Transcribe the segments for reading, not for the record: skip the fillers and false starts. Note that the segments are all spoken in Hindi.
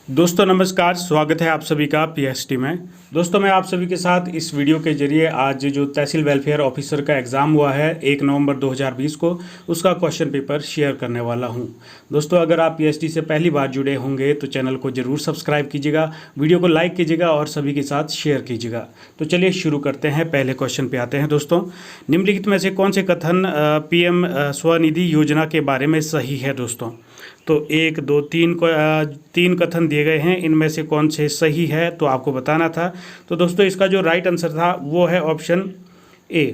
दोस्तों नमस्कार, स्वागत है आप सभी का पीएसटी में। दोस्तों मैं आप सभी के साथ इस वीडियो के जरिए आज जो तहसील वेलफेयर ऑफिसर का एग्ज़ाम हुआ है 1 नवंबर 2020 को, उसका क्वेश्चन पेपर शेयर करने वाला हूं। दोस्तों अगर आप पीएसटी से पहली बार जुड़े होंगे तो चैनल को ज़रूर सब्सक्राइब कीजिएगा, वीडियो को लाइक कीजिएगा और सभी के साथ शेयर कीजिएगा। तो चलिए शुरू करते हैं। पहले क्वेश्चन पे आते हैं। दोस्तों निम्नलिखित में से कौन से कथन पीएम स्वनिधि योजना के बारे में सही है? दोस्तों तो 1, 2, 3 को 3 कथन दिए गए हैं, इनमें से कौन से सही है तो आपको बताना था। तो दोस्तों इसका जो राइट आंसर था वो है ऑप्शन ए।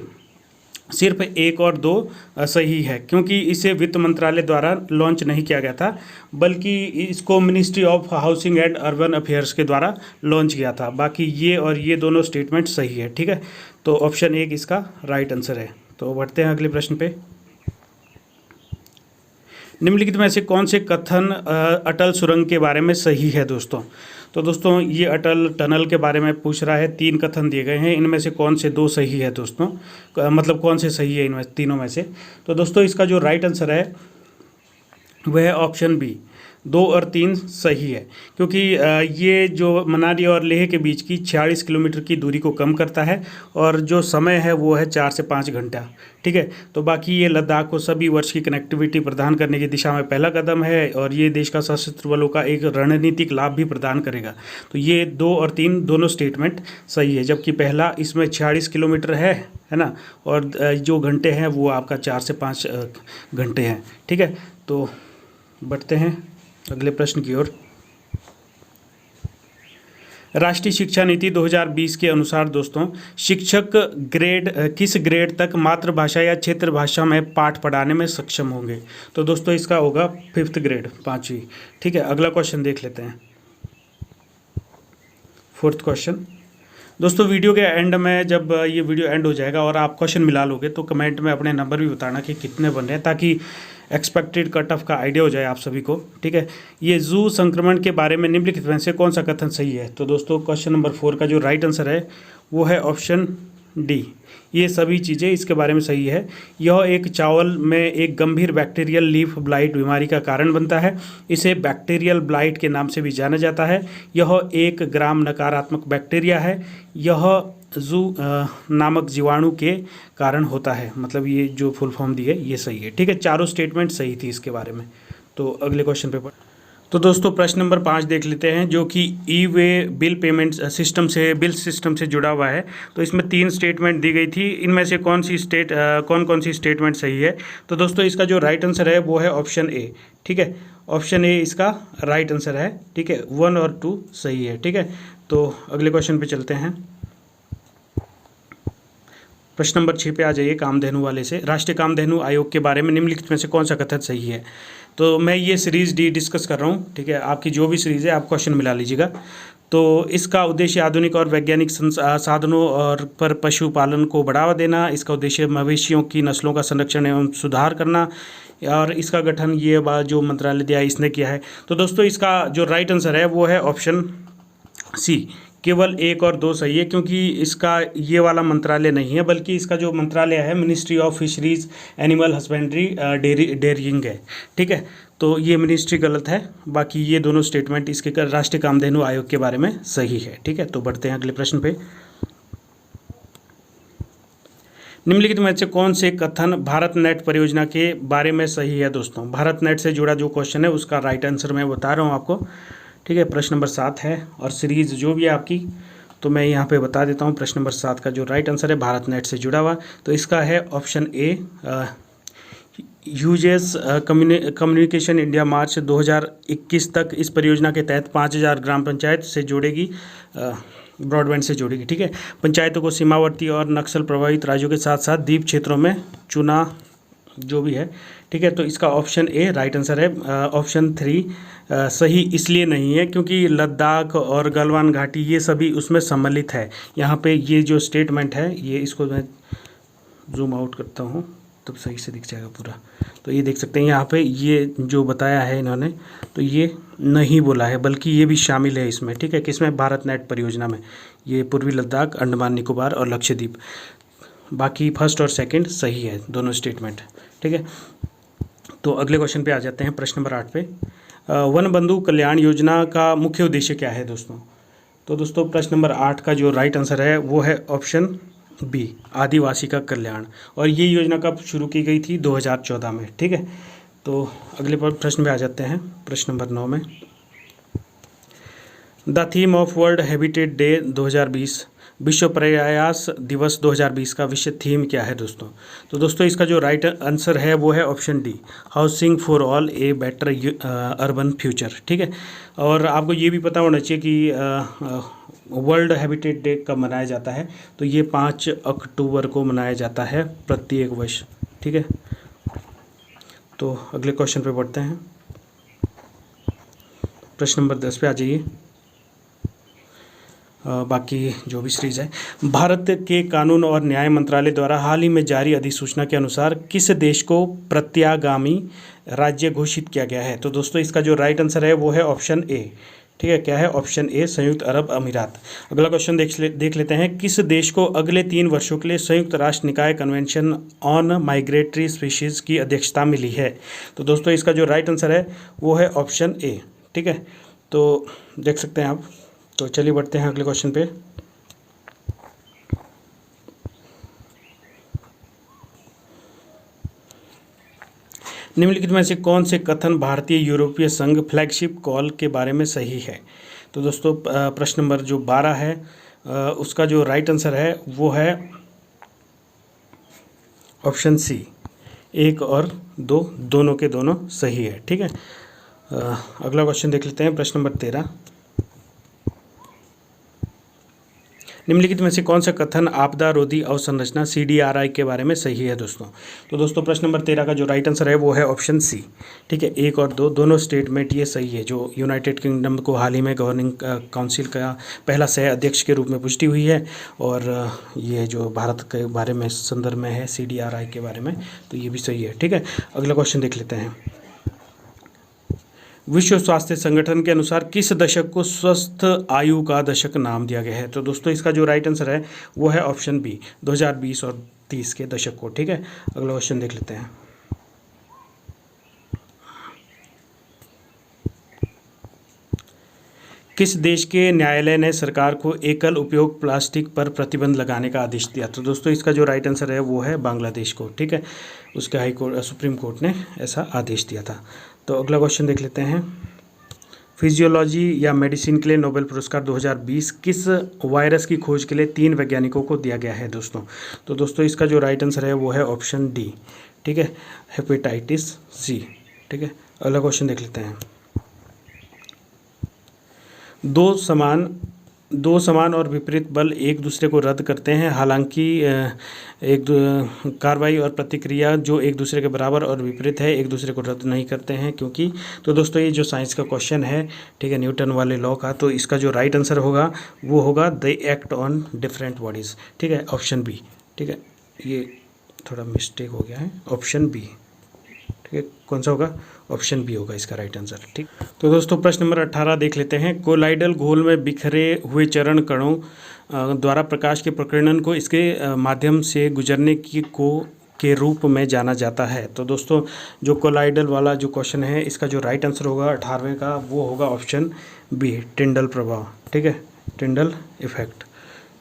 सिर्फ 1 और 2 सही है, क्योंकि इसे वित्त मंत्रालय द्वारा लॉन्च नहीं किया गया था, बल्कि इसको ministry of housing and urban affairs के द्वारा लॉन्च किया था। बाकी ये और ये दोनों स्टेटमेंट सही है। ठीक है, तो ऑप्शन 1 इसका राइट आंसर है। तो बढ़ते हैं अगले प्रश्न पे। निम्नलिखित में से कौन से कथन अटल सुरंग के बारे में सही है? दोस्तों तो दोस्तों ये अटल टनल के बारे में पूछ रहा है। 3 कथन दिए गए हैं, इनमें से कौन से 2 सही है? दोस्तों मतलब कौन से सही है इनमें तीनों में से? तो दोस्तों इसका जो राइट आंसर है वह है ऑप्शन बी। 2 और 3 सही है, क्योंकि ये जो मनाली और लेह के बीच की 46 किलोमीटर की दूरी को कम करता है और जो समय है वो है 4 से 5 घंटा। ठीक है, तो बाकी ये लद्दाख को सभी वर्ष की कनेक्टिविटी प्रदान करने की दिशा में पहला कदम है और ये देश का सशस्त्र बलों का एक रणनीतिक लाभ भी प्रदान करेगा। तो ये 2 और 3 दोनों स्टेटमेंट सही है, जबकि पहला इसमें 46 किलोमीटर है ना, और जो घंटे हैं वो आपका 4 से 5 घंटे हैं। ठीक है, तो बढ़ते हैं अगले प्रश्न की ओर। राष्ट्रीय शिक्षा नीति 2020 के अनुसार दोस्तों शिक्षक किस ग्रेड तक मातृभाषा या क्षेत्र भाषा में पाठ पढ़ाने में सक्षम होंगे? तो दोस्तों इसका होगा 5th ग्रेड, 5वीं। ठीक है, अगला क्वेश्चन देख लेते हैं। 4th question. दोस्तों वीडियो के एंड में जब ये वीडियो एंड हो जाएगा और आप क्वेश्चन मिला लोगे तो कमेंट में अपने नंबर भी बताना कि कितने बन रहे हैं, ताकि एक्सपेक्टेड कट ऑफ का आइडिया हो जाए आप सभी को। ठीक है, ये जू संक्रमण के बारे में निम्नलिखित में से कौन सा कथन सही है? तो दोस्तों क्वेश्चन नंबर 4 का जो राइट आंसर है वो है ऑप्शन डी। ये सभी चीज़ें इसके बारे में सही है। यह एक चावल में एक गंभीर बैक्टीरियल लीफ ब्लाइट बीमारी का कारण बनता है। इसे बैक्टीरियल ब्लाइट के नाम से भी जाना जाता है। यह 1 ग्राम नकारात्मक बैक्टीरिया है। यह जू नामक जीवाणु के कारण होता है। मतलब ये जो फुल फॉर्म दी है ये सही है। ठीक है, चारों स्टेटमेंट सही थी इसके बारे में। तो अगले क्वेश्चन पे तो दोस्तों प्रश्न नंबर 5 देख लेते हैं, जो कि ई वे बिल पेमेंट सिस्टम से जुड़ा हुआ है। तो इसमें 3 स्टेटमेंट दी गई थी, इनमें से कौन कौन सी स्टेटमेंट सही है? तो दोस्तों इसका जो राइट आंसर है वो है ऑप्शन ए। ठीक है, ऑप्शन ए इसका राइट आंसर है। ठीक है, 1 और 2 सही है। ठीक है, तो अगले क्वेश्चन पे चलते हैं। प्रश्न नंबर 6 पे आ जाइए, कामधेनु वाले से। राष्ट्रीय कामधेनु आयोग के बारे में निम्नलिखित में से कौन सा कथन सही है? तो मैं ये सीरीज़ डी डिस्कस कर रहा हूँ। ठीक है, आपकी जो भी सीरीज़ है आप क्वेश्चन मिला लीजिएगा। तो इसका उद्देश्य आधुनिक और वैज्ञानिक साधनों और पर पशुपालन को बढ़ावा देना। इसका उद्देश्य मवेशियों की नस्लों का संरक्षण एवं सुधार करना, और इसका गठन ये बात जो मंत्रालय दिया इसने किया है। तो दोस्तों इसका जो राइट आंसर है वो है ऑप्शन सी। केवल 1 और 2 सही है, क्योंकि इसका ये वाला मंत्रालय नहीं है, बल्कि इसका जो मंत्रालय है ministry of fisheries animal husbandry dairying है। ठीक है, तो ये मिनिस्ट्री गलत है। बाकी ये दोनों स्टेटमेंट इसके राष्ट्रीय कामधेनु आयोग के बारे में सही है। ठीक है, तो बढ़ते हैं अगले प्रश्न पे। निम्नलिखित में से कौन से कथन भारत नेट परियोजना के बारे में सही है? दोस्तों भारत नेट से जुड़ा जो क्वेश्चन है उसका राइट आंसर मैं बता रहा हूँ आपको। ठीक है, प्रश्न नंबर 7 है और सीरीज़ जो भी है आपकी, तो मैं यहाँ पे बता देता हूँ। प्रश्न नंबर 7 का जो राइट आंसर है भारत नेट से जुड़ा हुआ, तो इसका है option A. Hughes communication India March 2021 तक इस परियोजना के तहत 5000 ग्राम पंचायत से जोड़ेगी, ब्रॉडबैंड से जोड़ेगी। ठीक है, पंचायतों को सीमावर्ती और नक्सल प्रभावित राज्यों के साथ साथ द्वीप क्षेत्रों में चुना जो भी है। ठीक है, तो इसका ऑप्शन ए राइट आंसर है। ऑप्शन 3 सही इसलिए नहीं है क्योंकि लद्दाख और गलवान घाटी ये सभी उसमें सम्मिलित है। यहाँ पे ये जो स्टेटमेंट है, ये इसको मैं जूम आउट करता हूँ तब सही से दिख जाएगा पूरा। तो ये देख सकते हैं यहाँ पे ये जो बताया है इन्होंने, तो ये नहीं बोला है, बल्कि ये भी शामिल है इसमें। ठीक है, किसमें? भारत नेट परियोजना में। ये पूर्वी लद्दाख, अंडमान निकोबार और लक्षद्वीप। बाकी फर्स्ट और सेकंड सही है दोनों स्टेटमेंट। ठीक है, तो अगले क्वेश्चन पे आ जाते हैं, प्रश्न नंबर 8 पे। वन बंधु कल्याण योजना का मुख्य उद्देश्य क्या है दोस्तों? तो दोस्तों प्रश्न नंबर 8 का जो राइट आंसर है वो है ऑप्शन बी, आदिवासी का कल्याण। और ये योजना कब शुरू की गई थी? 2014 में। ठीक है, तो अगले प्रश्न पे आ जाते हैं, प्रश्न नंबर 9 में। The theme of world habitat day 2020, विश्व पर्यायास दिवस 2020 का विषय थीम क्या है दोस्तों? तो दोस्तों इसका जो राइट आंसर है वो है option D, housing for all a better urban future. ठीक है, और आपको ये भी पता होना चाहिए कि वर्ल्ड हैबिटेट डे कब मनाया जाता है। तो ये 5 अक्टूबर को मनाया जाता है प्रत्येक वर्ष। ठीक है, तो अगले क्वेश्चन पे बढ़ते हैं, प्रश्न नंबर 10 पे आ जाइए। बाकी जो भी सीरीज है, भारत के कानून और न्याय मंत्रालय द्वारा हाल ही में जारी अधिसूचना के अनुसार किस देश को प्रत्यागामी राज्य घोषित किया गया है? तो दोस्तों इसका जो राइट आंसर है वो है ऑप्शन ए। ठीक है, क्या है? ऑप्शन ए, संयुक्त अरब अमीरात। अगला क्वेश्चन देख लेते हैं, किस देश को अगले 3 वर्षों के लिए संयुक्त राष्ट्र निकाय कन्वेंशन ऑन माइग्रेटरी स्पीशीज़ की अध्यक्षता मिली है? तो दोस्तों इसका जो राइट आंसर है वो है ऑप्शन ए। ठीक है, तो देख सकते हैं आप। तो चलिए बढ़ते हैं अगले क्वेश्चन पे। निम्नलिखित में से कौन से कथन भारतीय यूरोपीय संघ फ्लैगशिप कॉल के बारे में सही है? तो दोस्तों प्रश्न नंबर जो 12 है उसका जो राइट आंसर है वो है ऑप्शन सी, 1 और 2 दोनों के दोनों सही है। ठीक है, अगला क्वेश्चन देख लेते हैं, प्रश्न नंबर 13। निम्नलिखित में से कौन सा कथन आपदा रोधी अवसंरचना CDRI के बारे में सही है दोस्तों? तो दोस्तों प्रश्न नंबर 13 का जो राइट आंसर है वो है ऑप्शन सी। ठीक है, 1 और 2 दोनों स्टेटमेंट ये सही है। जो यूनाइटेड किंगडम को हाल ही में गवर्निंग काउंसिल का पहला सह अध्यक्ष के रूप में पुष्टि हुई है, और ये जो भारत के बारे में संदर्भ में है CDRI के बारे में, तो ये भी सही है। ठीक है, अगला क्वेश्चन देख लेते हैं। विश्व स्वास्थ्य संगठन के अनुसार किस दशक को स्वस्थ आयु का दशक नाम दिया गया है? तो दोस्तों इसका जो राइट आंसर है वो है ऑप्शन बी, 2020 और 30 के दशक को। ठीक है, अगला क्वेश्चन देख लेते हैं। किस देश के न्यायालय ने सरकार को एकल उपयोग प्लास्टिक पर प्रतिबंध लगाने का आदेश दिया? तो दोस्तों इसका जो राइट आंसर है वो है बांग्लादेश को। ठीक है, उसके हाई कोर्ट सुप्रीम कोर्ट ने ऐसा आदेश दिया था। तो अगला क्वेश्चन देख लेते हैं। फिजियोलॉजी या मेडिसिन के लिए नोबेल पुरस्कार 2020 किस वायरस की खोज के लिए 3 वैज्ञानिकों को दिया गया है दोस्तों? तो दोस्तों इसका जो राइट आंसर है वो है ऑप्शन डी। ठीक है, हेपेटाइटिस सी। ठीक है, अगला क्वेश्चन देख लेते हैं। दो समान और विपरीत बल एक दूसरे को रद्द करते हैं, हालांकि एक कार्रवाई और प्रतिक्रिया जो एक दूसरे के बराबर और विपरीत है एक दूसरे को रद्द नहीं करते हैं, क्योंकि। तो दोस्तों ये जो साइंस का क्वेश्चन है, ठीक है, न्यूटन वाले लॉ का, तो इसका जो राइट आंसर होगा वो होगा the act on different bodies. ठीक है, ऑप्शन बी। ठीक है, ये थोड़ा मिस्टेक हो गया है, ऑप्शन बी। ठीक है, कौन सा होगा? ऑप्शन बी होगा इसका राइट आंसर। ठीक, तो दोस्तों प्रश्न नंबर 18 देख लेते हैं। कोलाइडल घोल में बिखरे हुए चरण कणों द्वारा प्रकाश के प्रकीर्णन को इसके माध्यम से गुजरने के रूप में जाना जाता है। तो दोस्तों जो कोलाइडल वाला जो क्वेश्चन है, इसका जो राइट आंसर होगा 18वें का वो होगा ऑप्शन बी, टिंडल प्रभाव। ठीक है, टिंडल इफेक्ट।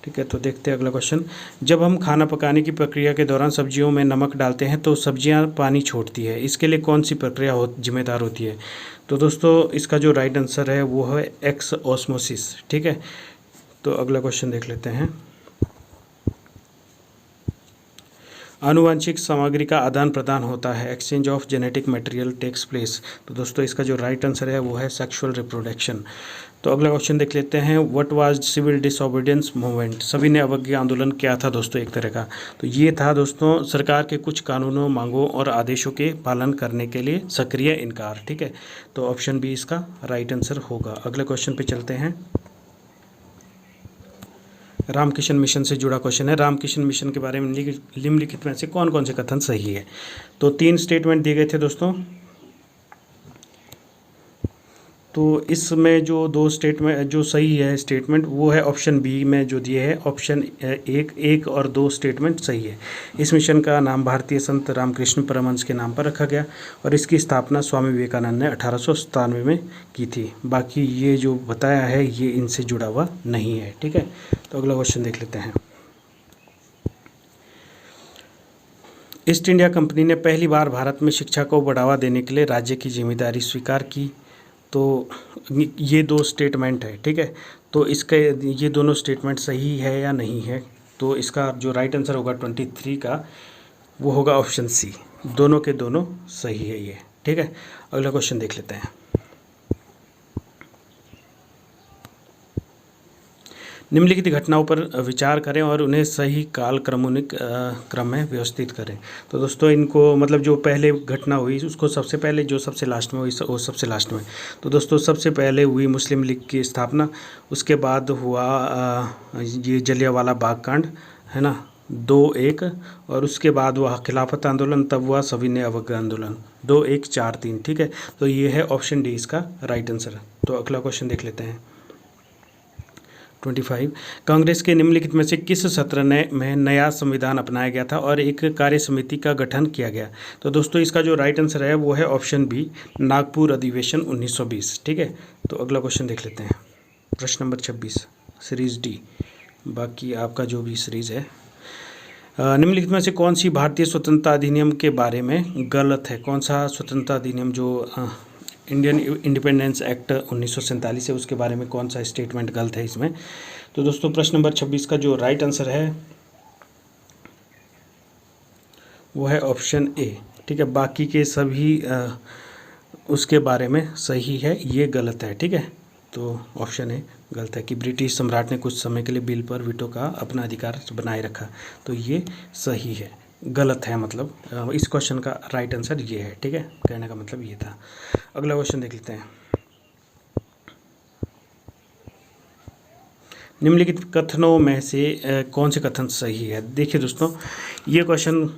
ठीक है, तो देखते हैं अगला क्वेश्चन। जब हम खाना पकाने की प्रक्रिया के दौरान सब्जियों में नमक डालते हैं तो सब्जियां पानी छोड़ती है, इसके लिए कौन सी प्रक्रिया जिम्मेदार होती है? तो दोस्तों इसका जो राइट आंसर है वो है एक्स ऑस्मोसिस। ठीक है, तो अगला क्वेश्चन देख लेते हैं। आनुवांशिक सामग्री का आदान प्रदान होता है, exchange of genetic material takes place. तो दोस्तों इसका जो राइट आंसर है वो है सेक्सुअल रिप्रोडक्शन। तो अगला क्वेश्चन देख लेते हैं। What was civil disobedience movement? सभी ने अवज्ञा आंदोलन क्या था दोस्तों एक तरह का? तो ये था दोस्तों सरकार के कुछ कानूनों, मांगों और आदेशों के पालन करने के लिए सक्रिय इनकार। ठीक है, तो ऑप्शन बी इसका राइट आंसर होगा। अगले क्वेश्चन पे चलते हैं। रामकृष्ण मिशन से जुड़ा क्वेश्चन है। रामकृष्ण मिशन के बारे में निम्नलिखित में से कौन कौन से कथन सही है? तो 3 स्टेटमेंट दिए गए थे दोस्तों। तो इसमें जो दो स्टेटमेंट जो सही है स्टेटमेंट वो है ऑप्शन बी में जो दिए है ऑप्शन एक और दो स्टेटमेंट सही है। इस मिशन का नाम भारतीय संत रामकृष्ण परमहंस के नाम पर रखा गया और इसकी स्थापना स्वामी विवेकानंद ने 1897 में की थी। बाकी ये जो बताया है ये इनसे जुड़ा हुआ नहीं है। ठीक है, तो अगला क्वेश्चन देख लेते हैं। ईस्ट इंडिया कंपनी ने पहली बार भारत में शिक्षा को बढ़ावा देने के लिए राज्य की जिम्मेदारी स्वीकार की। तो ये दो स्टेटमेंट है। ठीक है, तो इसके ये दोनों स्टेटमेंट सही है या नहीं है, तो इसका जो राइट आंसर होगा 23 का वो होगा ऑप्शन सी, दोनों के दोनों सही है ये। ठीक है, अगला क्वेश्चन देख लेते हैं। निम्नलिखित घटनाओं पर विचार करें और उन्हें सही काल क्रमोन्वित क्रम में व्यवस्थित करें। तो दोस्तों इनको मतलब जो पहले घटना हुई उसको सबसे पहले, जो सबसे लास्ट में हुई वो सबसे लास्ट में। तो दोस्तों सबसे पहले हुई मुस्लिम लीग की स्थापना, उसके बाद हुआ ये जलियांवाला बाग कांड है ना 2-1, और उसके बाद हुआ खिलाफत आंदोलन, तब हुआ सविनय अवज्ञा आंदोलन 2-1-4-3। ठीक है, तो ये है ऑप्शन डी इसका राइट आंसर। तो अगला क्वेश्चन देख लेते हैं 25। कांग्रेस के निम्नलिखित में से किस सत्र में नया संविधान अपनाया गया था और एक कार्य समिति का गठन किया गया। तो दोस्तों इसका जो राइट आंसर है वो है ऑप्शन बी, नागपुर अधिवेशन 1920। ठीक है, तो अगला क्वेश्चन देख लेते हैं। प्रश्न नंबर 26 सीरीज डी, बाकी आपका जो भी सीरीज है। निम्नलिखित में से कौन सी भारतीय स्वतंत्रता अधिनियम के बारे में गलत है। कौन सा स्वतंत्रता अधिनियम जो इंडियन इंडिपेंडेंस एक्ट 1947 है उसके बारे में कौन सा स्टेटमेंट गलत है इसमें। तो दोस्तों प्रश्न नंबर 26 का जो राइट आंसर है वो है ऑप्शन ए। ठीक है, बाकी के सभी उसके बारे में सही है, ये गलत है। ठीक है, तो ऑप्शन ए गलत है कि ब्रिटिश सम्राट ने कुछ समय के लिए बिल पर वीटो का अपना अधिकार बनाए रखा, तो ये सही है, गलत है मतलब इस क्वेश्चन का राइट आंसर ये है। ठीक है, कहने का मतलब ये था। अगला क्वेश्चन देख लेते हैं। निम्नलिखित कथनों में से कौन से कथन सही है। देखिए दोस्तों ये question,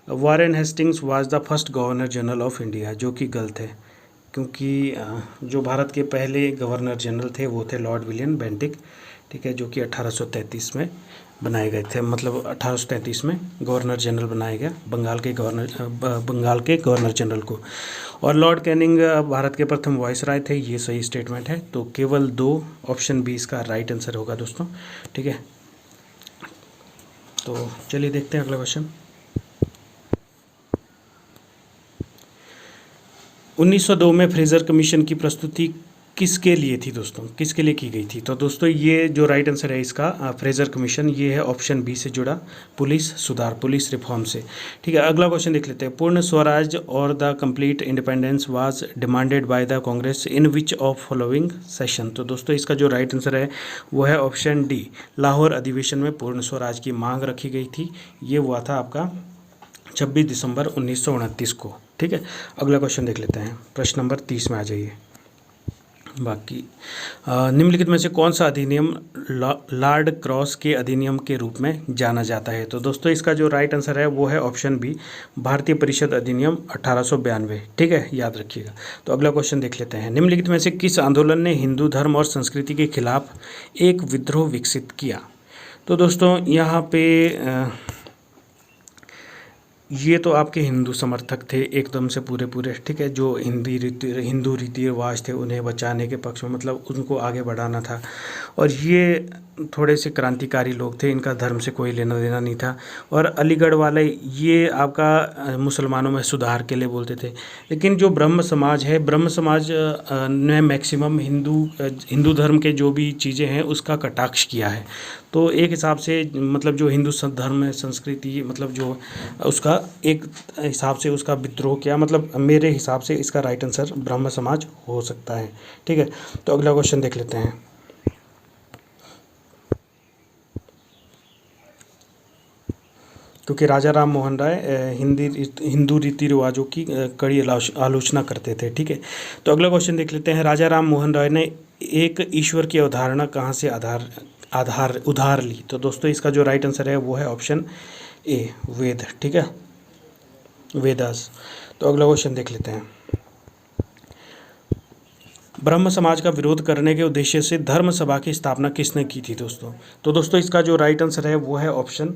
Warren Hastings was the first governor general of India, जो कि गलत है क्योंकि जो भारत के पहले गवर्नर जनरल थे वो थे लॉर्ड विलियम बेंटिक। ठीक है, जो कि 1833 में बनाए गए थे, मतलब 1833 में गवर्नर जनरल बनाया गया बंगाल के गवर्नर जनरल को। और लॉर्ड कैनिंग भारत के प्रथम वाइसराय थे, ये सही स्टेटमेंट है। तो केवल 2 ऑप्शन बी इसका राइट आंसर होगा दोस्तों। ठीक है, तो चलिए देखते हैं अगला क्वेश्चन। 1902 में फ्रेजर कमीशन की प्रस्तुति किसके लिए थी दोस्तों, किसके लिए की गई थी। तो दोस्तों ये जो राइट आंसर है इसका फ्रेजर कमीशन, ये है ऑप्शन बी से जुड़ा पुलिस सुधार, पुलिस रिफॉर्म से। ठीक है, अगला क्वेश्चन देख लेते हैं। पूर्ण स्वराज और the complete independence was demanded by the Congress in which of following session. तो दोस्तों इसका जो राइट आंसर है वो है ऑप्शन डी, लाहौर अधिवेशन में पूर्ण स्वराज की मांग रखी गई थी। ये हुआ था आपका 26 दिसंबर 1929 को। ठीक है, अगला क्वेश्चन देख लेते हैं। प्रश्न नंबर 30 में आ जाइए। बाकी निम्नलिखित में से कौन सा अधिनियम लॉर्ड क्रॉस के अधिनियम के रूप में जाना जाता है। तो दोस्तों इसका जो राइट आंसर है वो है ऑप्शन बी, भारतीय परिषद अधिनियम 1892। ठीक है, याद रखिएगा। तो अगला क्वेश्चन देख लेते हैं। निम्नलिखित में से किस आंदोलन ने हिंदू धर्म और संस्कृति के खिलाफ एक विद्रोह विकसित किया। तो दोस्तों यहाँ पे ये तो आपके हिंदू समर्थक थे एकदम से पूरे। ठीक है, जो हिंदू रीति रिवाज थे उन्हें बचाने के पक्ष में, मतलब उनको आगे बढ़ाना था। और ये थोड़े से क्रांतिकारी लोग थे, इनका धर्म से कोई लेना देना नहीं था। और अलीगढ़ वाले ये आपका मुसलमानों में सुधार के लिए बोलते थे। लेकिन जो ब्रह्म समाज है, ब्रह्म समाज ने मैक्सिमम हिंदू धर्म के जो भी चीज़ें हैं उसका कटाक्ष किया है। तो एक हिसाब से मतलब जो हिंदू धर्म संस्कृति मतलब जो उसका एक हिसाब से उसका विद्रोह किया, मतलब मेरे हिसाब से इसका राइट आंसर ब्रह्म समाज हो सकता है। ठीक है, तो अगला क्वेश्चन देख लेते हैं। क्योंकि राजा राम मोहन राय हिंदू रीति रिवाजों की कड़ी आलोचना करते थे। ठीक है, तो अगला क्वेश्चन देख लेते हैं। राजा राम मोहन राय ने एक ईश्वर की अवधारणा कहाँ से उधार ली। तो दोस्तों इसका जो राइट आंसर है वो है ऑप्शन ए, वेद। ठीक है, वेदास। तो अगला क्वेश्चन देख लेते हैं। ब्रह्म समाज का विरोध करने के उद्देश्य से धर्म सभा की स्थापना किसने की थी दोस्तों? तो दोस्तों इसका जो राइट आंसर है वो है ऑप्शन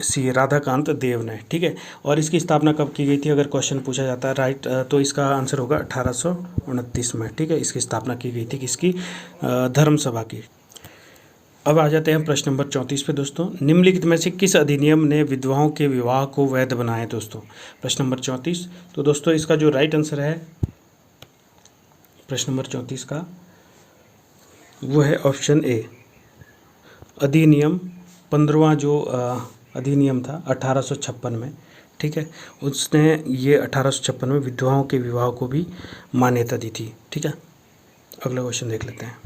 सी, राधाकांत देव ने। ठीक है, और इसकी स्थापना कब की गई थी अगर क्वेश्चन पूछा जाता है राइट, तो इसका आंसर होगा 1829 में। ठीक है, इसकी स्थापना की गई थी किसकी? धर्म सभा की। अब आ जाते हैं प्रश्न नंबर 34 पे दोस्तों। निम्नलिखित में से किस अधिनियम ने विधवाओं के विवाह को वैध बनाया दोस्तों? प्रश्न नंबर 34। तो दोस्तों इसका जो राइट आंसर है प्रश्न नंबर 34 का वो है ऑप्शन ए, अधिनियम 15वां जो अधिनियम था 1856 में। ठीक है, उसने ये 1856 में विधवाओं के विवाह को भी मान्यता दी थी। ठीक है, अगला क्वेश्चन देख लेते हैं।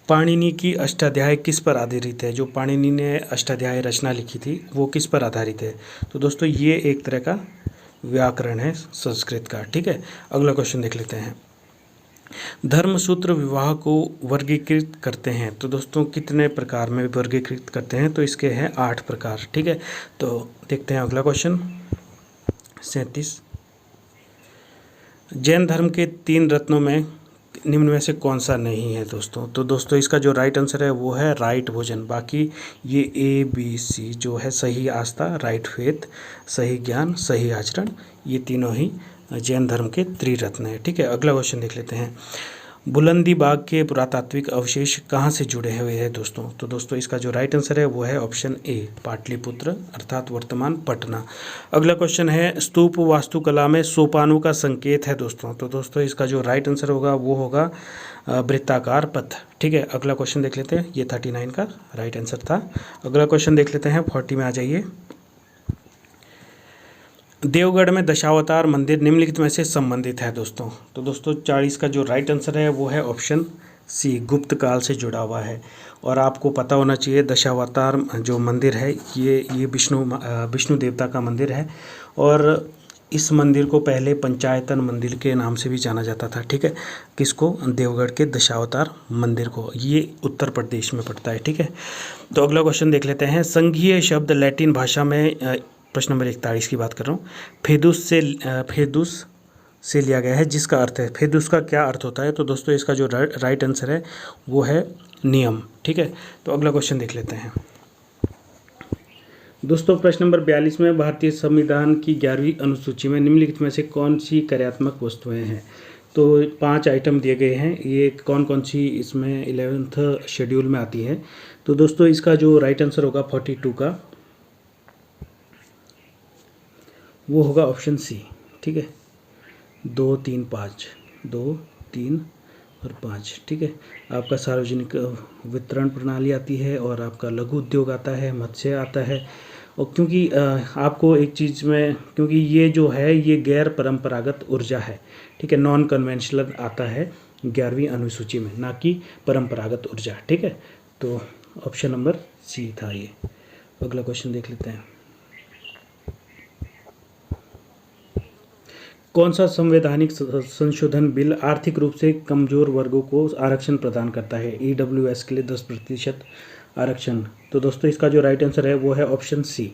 पाणिनि की अष्टाध्याय किस पर आधारित है? जो पाणिनि ने अष्टाध्याय रचना लिखी थी वो किस पर आधारित है? तो दोस्तों ये एक तरह का व्याकरण है संस्कृत का। ठीक है, अगला क्वेश्चन देख लेते हैं। धर्मसूत्र विवाह को वर्गीकृत करते हैं, तो दोस्तों कितने प्रकार में वर्गीकृत करते हैं? तो इसके हैं 8 प्रकार। ठीक है, तो देखते हैं अगला क्वेश्चन 37। जैन धर्म के 3 रत्नों में निम्न में से कौन सा नहीं है दोस्तों? तो दोस्तों इसका जो राइट आंसर है वो है राइट भोजन। बाकी ये ABC जो है सही आस्था, राइट फेथ, सही ज्ञान, सही आचरण, ये तीनों ही जैन धर्म के त्रिरत्न है। ठीक है, अगला क्वेश्चन देख लेते हैं। बुलंदी बाग के पुरातात्विक अवशेष कहाँ से जुड़े हुए हैं दोस्तों? तो दोस्तों इसका जो राइट आंसर है वो है ऑप्शन ए, पाटलिपुत्र अर्थात वर्तमान पटना। अगला क्वेश्चन है, स्तूप वास्तुकला में सोपानों का संकेत है दोस्तों? तो दोस्तों इसका जो राइट आंसर होगा वो होगा वृत्ताकार पथ। ठीक है, अगला क्वेश्चन देख लेते हैं। ये 39 का राइट आंसर था। अगला क्वेश्चन देख लेते हैं, 40 में आ जाइए। देवगढ़ में दशावतार मंदिर निम्नलिखित में से संबंधित है दोस्तों? तो दोस्तों 40 का जो राइट आंसर है वो है ऑप्शन सी, गुप्त काल से जुड़ा हुआ है। और आपको पता होना चाहिए दशावतार जो मंदिर है ये विष्णु देवता का मंदिर है। और इस मंदिर को पहले पंचायतन मंदिर के नाम से भी जाना जाता था। ठीक है, किसको? देवगढ़ के दशावतार मंदिर को। ये उत्तर प्रदेश में पड़ता है। ठीक है, तो अगला क्वेश्चन देख लेते हैं। संघीय शब्द लैटिन भाषा में, प्रश्न नंबर 41 की बात कर रहा हूँ, फेदुस से लिया गया है, जिसका अर्थ है, फेदुस का क्या अर्थ होता है? तो दोस्तों इसका जो राइट आंसर है वो है नियम। ठीक है, तो अगला क्वेश्चन देख लेते हैं दोस्तों। प्रश्न नंबर 42 में भारतीय संविधान की 11वीं अनुसूची में निम्नलिखित में से कौन सी कार्यात्मक वस्तुएं हैं? तो 5 आइटम दिए गए हैं, ये कौन कौन सी इसमें 11th शेड्यूल में आती है? तो दोस्तों इसका जो राइट आंसर होगा 42 का वो होगा ऑप्शन सी। ठीक है, 2, 3, 5, 2, 3 और 5। ठीक है, आपका सार्वजनिक वितरण प्रणाली आती है और आपका लघु उद्योग आता है, मत्स्य आता है। और क्योंकि आपको एक चीज़ में, क्योंकि ये जो है ये गैर परंपरागत ऊर्जा है। ठीक है, नॉन कन्वेंशनल आता है 11वीं अनुसूची में, ना कि परंपरागत ऊर्जा। ठीक है, तो ऑप्शन नंबर सी था ये। अगला क्वेश्चन देख लेते हैं। कौन सा संवैधानिक संशोधन बिल आर्थिक रूप से कमजोर वर्गों को आरक्षण प्रदान करता है? EWS के लिए 10% आरक्षण। तो दोस्तों इसका जो राइट आंसर है वो है ऑप्शन सी,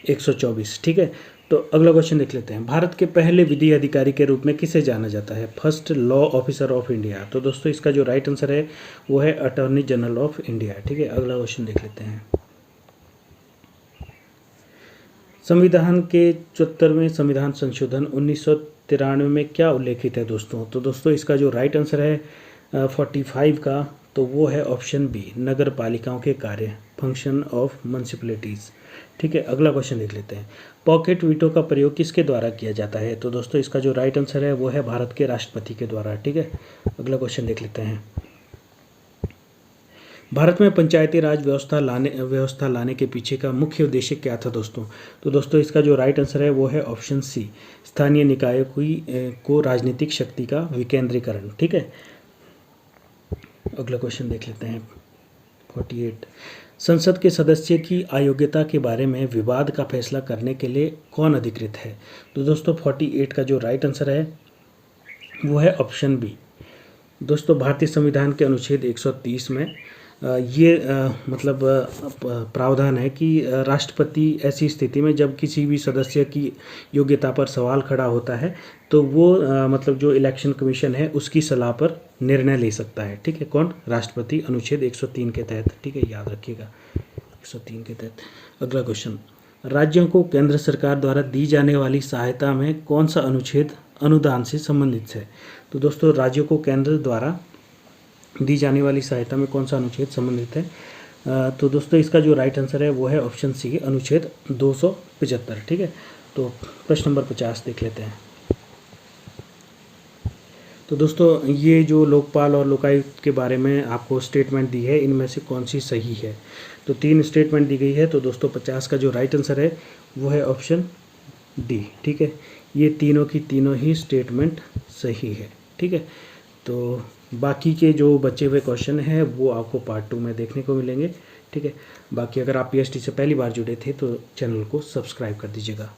124। ठीक है, तो अगला क्वेश्चन देख लेते हैं। भारत के पहले विधि अधिकारी के रूप में किसे जाना जाता है? First law officer of India. तो दोस्तों इसका जो राइट आंसर है वो है अटॉर्नी जनरल ऑफ इंडिया। ठीक है, अगला क्वेश्चन देख लेते हैं। संविधान के 74वें संविधान संशोधन 1993 में क्या उल्लेखित है दोस्तों? तो दोस्तों इसका जो राइट आंसर है 45 का, तो वो है ऑप्शन बी, नगर पालिकाओं के कार्य, फंक्शन ऑफ म्यूनिसिपैलिटीज़। ठीक है, अगला क्वेश्चन देख लेते हैं। पॉकेट वीटो का प्रयोग किसके द्वारा किया जाता है? तो दोस्तों इसका जो राइट आंसर है वो है भारत के राष्ट्रपति के द्वारा। ठीक है, अगला क्वेश्चन देख लेते हैं। भारत में पंचायती राज व्यवस्था लाने के पीछे का मुख्य उद्देश्य क्या था दोस्तों? तो दोस्तों इसका जो राइट आंसर है वो है ऑप्शन सी, स्थानीय निकायों को राजनीतिक शक्ति का विकेंद्रीकरण। ठीक है, अगला क्वेश्चन देख लेते हैं 48। संसद के सदस्य की अयोग्यता के बारे में विवाद का फैसला करने के लिए कौन अधिकृत है? तो दोस्तों 48 का जो राइट आंसर है वो है ऑप्शन बी। दोस्तों भारतीय संविधान के अनुच्छेद 130 में मतलब प्रावधान है कि राष्ट्रपति ऐसी स्थिति में जब किसी भी सदस्य की योग्यता पर सवाल खड़ा होता है तो वो मतलब जो इलेक्शन कमीशन है उसकी सलाह पर निर्णय ले सकता है। ठीक है, कौन? राष्ट्रपति, अनुच्छेद 103 के तहत। ठीक है, याद रखिएगा 103 के तहत। अगला क्वेश्चन, राज्यों को केंद्र सरकार द्वारा दी जाने वाली सहायता में कौन सा अनुच्छेद अनुदान से संबंधित है? तो दोस्तों, राज्यों को केंद्र द्वारा दी जाने वाली सहायता में कौन सा अनुच्छेद संबंधित है? तो दोस्तों, इसका जो राइट आंसर है वो है ऑप्शन सी, अनुच्छेद 275। ठीक है, तो प्रश्न नंबर 50 देख लेते हैं। तो दोस्तों, ये जो लोकपाल और लोकायुक्त के बारे में आपको स्टेटमेंट दी है, इनमें से कौन सी सही है? तो 3 स्टेटमेंट दी गई है। तो दोस्तों, 50 का जो राइट आंसर है वो है ऑप्शन डी। ठीक है, ये तीनों की तीनों ही स्टेटमेंट सही है। ठीक है, तो बाकी के जो बचे हुए क्वेश्चन हैं वो आपको पार्ट 2 में देखने को मिलेंगे। ठीक है, बाकी अगर आप पीएसटी से पहली बार जुड़े थे तो चैनल को सब्सक्राइब कर दीजिएगा।